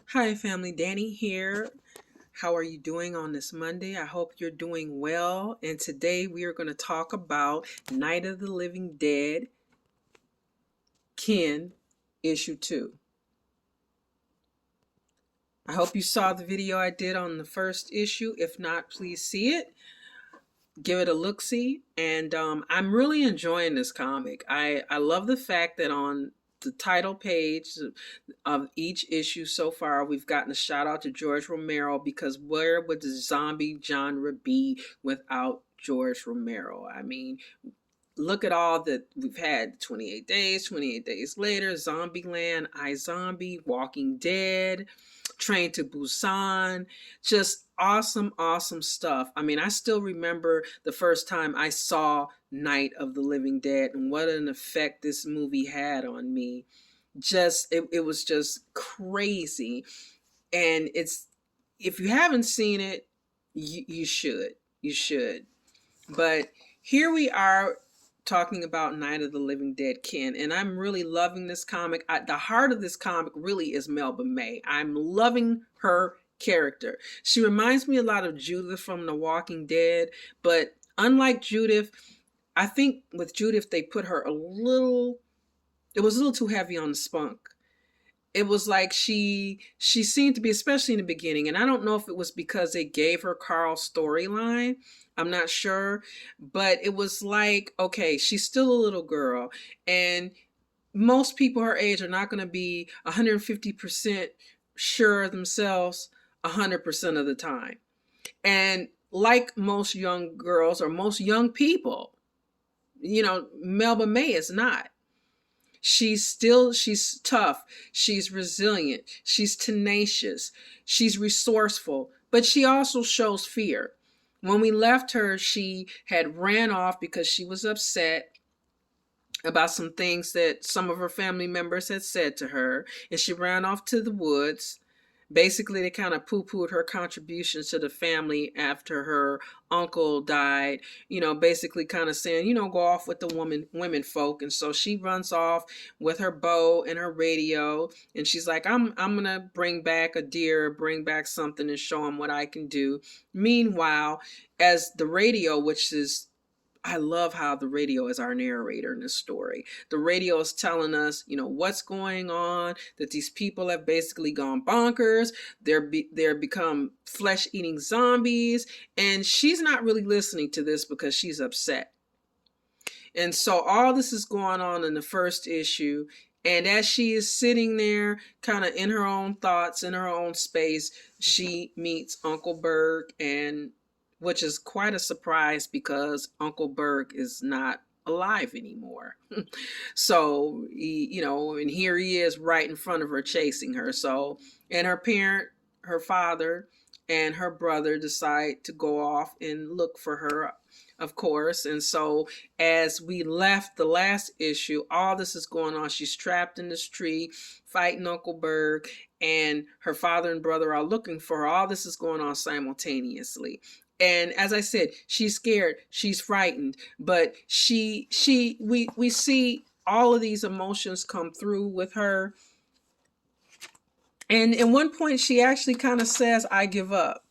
Hi, family. Danny here. How are you doing on this Monday? I hope you're doing well. And today we are going to talk about Night of the Living Dead, Kin, Issue 2. I hope you saw the video I did on the first issue. If not, please see it. Give it a look see. And I'm really enjoying this comic. I love the fact that on the title page of each issue so far, we've gotten a shout out to George Romero because where would the zombie genre be without George Romero? I mean, look at all that we've had: 28 Days, 28 Days Later, Zombieland, iZombie, Walking Dead, Train to Busan. Just awesome, awesome stuff. I mean, I still remember the first time I saw Night of the Living Dead and what an effect this movie had on me. It was just crazy. And it's, if you haven't seen it, you should. You should. But here we are talking about Night of the Living Dead, Kin, and I'm really loving this comic. The heart of this comic really is Melba May. I'm loving her character. She reminds me a lot of Judith from The Walking Dead, but unlike Judith, I think with Judith they put her it was a little too heavy on the spunk. It was like she seemed to be, especially in the beginning, and I don't know if it was because they gave her Carl's storyline. I'm not sure, but it was like, okay, she's still a little girl, and most people her age are not going to be 150% sure of themselves 100% of the time. And like most young girls or most young people, Melba May is not. She's tough, she's resilient, she's tenacious, she's resourceful, but she also shows fear. When we left her, she had ran off because she was upset about some things that some of her family members had said to her, and she ran off to the woods. Basically, they kind of poo-pooed her contributions to the family after her uncle died, basically kind of saying, go off with the women folk. And so she runs off with her bow and her radio, and she's like, I'm gonna bring back a deer, bring back something and show them what I can do. Meanwhile, as the radio, which is, I love how the radio is our narrator in this story. The radio is telling us, what's going on, that these people have basically gone bonkers. They're become flesh-eating zombies, and she's not really listening to this because she's upset. And so all this is going on in the first issue, and as she is sitting there kind of in her own thoughts, in her own space, she meets Uncle Berg, and which is quite a surprise because Uncle Berg is not alive anymore. So and here he is right in front of her chasing her. So, and her father and her brother decide to go off and look for her, of course. And so as we left the last issue, all this is going on. She's trapped in this tree fighting Uncle Berg, and her father and brother are looking for her. All this is going on simultaneously. And as I said, she's scared, she's frightened, but we see all of these emotions come through with her. And at one point she actually kind of says, I give up.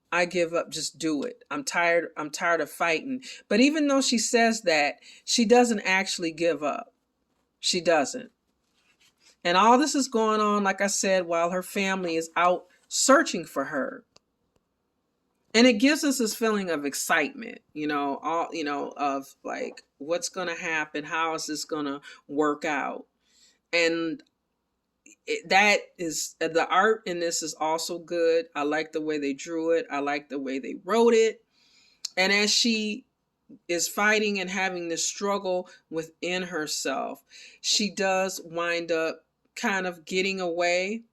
I give up, just do it. I'm tired of fighting. But even though she says that, she doesn't actually give up. She doesn't. And all this is going on, like I said, while her family is out searching for her. And it gives us this feeling of excitement, of like, what's going to happen? How is this going to work out? And that is, the art in this is also good. I like the way they drew it. I like the way they wrote it. And as she is fighting and having this struggle within herself, she does wind up kind of getting away.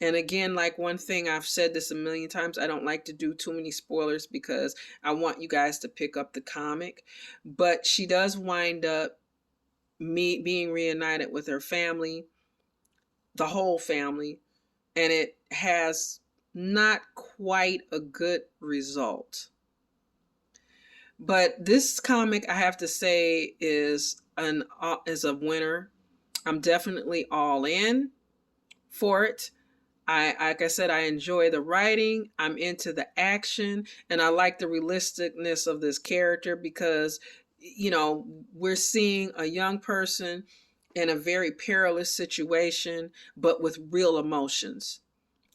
And again, like, one thing, I've said this a million times, I don't like to do too many spoilers because I want you guys to pick up the comic. But she does wind up being reunited with her family, the whole family, and it has not quite a good result. But this comic, I have to say, is a winner. I'm definitely all in for it. Like I said, I enjoy the writing. I'm into the action, and I like the realisticness of this character because, we're seeing a young person in a very perilous situation, but with real emotions.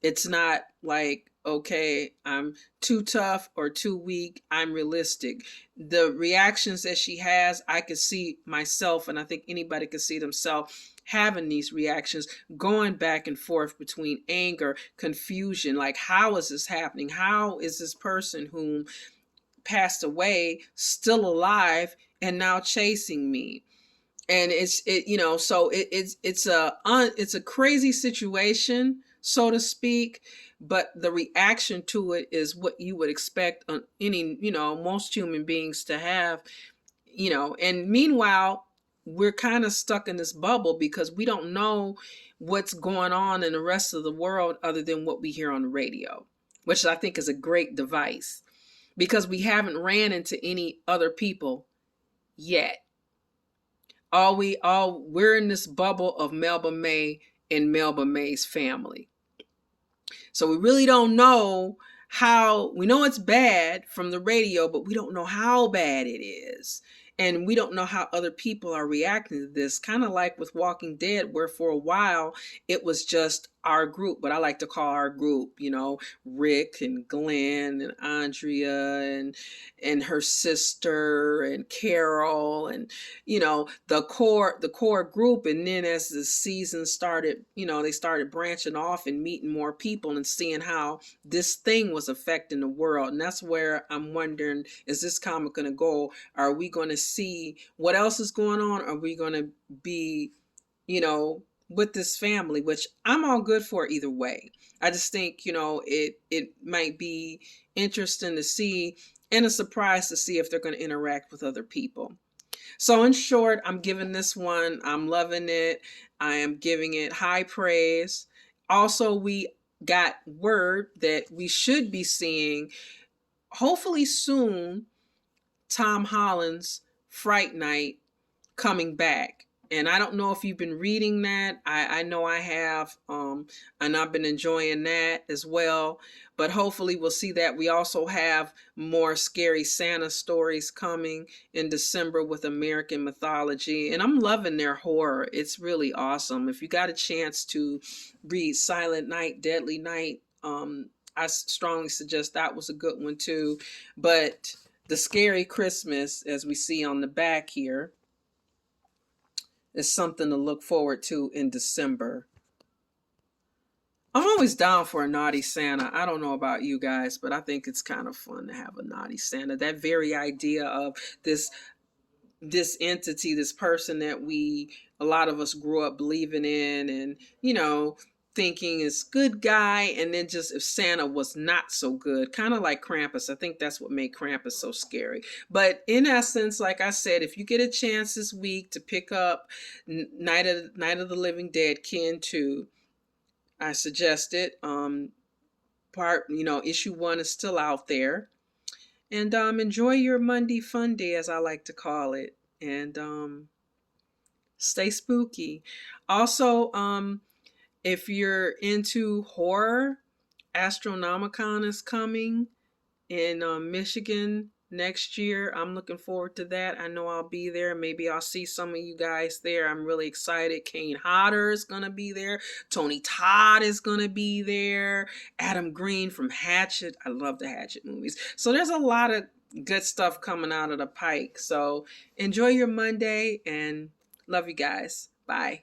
It's not like, okay, I'm too tough or too weak. I'm realistic. The reactions that she has, I could see myself, and I think anybody could see themselves having these reactions, going back and forth between anger, confusion. Like, how is this happening? How is this person whom passed away still alive and now chasing me? And it's a crazy situation, so to speak, but the reaction to it is what you would expect on any, most human beings to have. And meanwhile, we're kind of stuck in this bubble because we don't know what's going on in the rest of the world other than what we hear on the radio, which I think is a great device because we haven't ran into any other people yet. We're in this bubble of Melba May and Melba May's family. So we really don't know we know it's bad from the radio, but we don't know how bad it is. And we don't know how other people are reacting to this. Kind of like with Walking Dead, where for a while it was just our group, but I like to call our group, Rick and Glenn and Andrea and her sister and Carol and the core group. And then as the season started, they started branching off and meeting more people and seeing how this thing was affecting the world. And that's where I'm wondering, is this comic going to go? Are we going to see what else is going on? Are we going to be, with this family, which I'm all good for either way. I just think, it might be interesting to see and a surprise to see if they're going to interact with other people. So in short, I'm giving this one, I'm loving it. I am giving it high praise. Also, we got word that we should be seeing, hopefully soon, Tom Holland's Fright Night coming back. And I don't know if you've been reading that. I know I have, and I've been enjoying that as well. But hopefully we'll see that. We also have more scary Santa stories coming in December with American Mythology. And I'm loving their horror. It's really awesome. If you got a chance to read Silent Night, Deadly Night, I strongly suggest that was a good one too. But The Scary Christmas, as we see on the back here, is something to look forward to in December. I'm always down for a naughty Santa. I don't know about you guys, but I think it's kind of fun to have a naughty Santa. That very idea of this entity, this person that a lot of us grew up believing in and, thinking is good guy, and then just if Santa was not so good, kind of like Krampus. I think that's what made Krampus so scary. But in essence, like I said, if you get a chance this week to pick up Night of the Living Dead Kin 2, I suggest it. Issue 1 is still out there. And enjoy your Monday fun day, as I like to call it. And stay spooky. Also, if you're into horror, Astronomicon is coming in Michigan next year. I'm looking forward to that. I know I'll be there. Maybe I'll see some of you guys there. I'm really excited. Kane Hodder is going to be there. Tony Todd is going to be there. Adam Green from Hatchet. I love the Hatchet movies. So there's a lot of good stuff coming out of the pike. So enjoy your Monday and love you guys. Bye.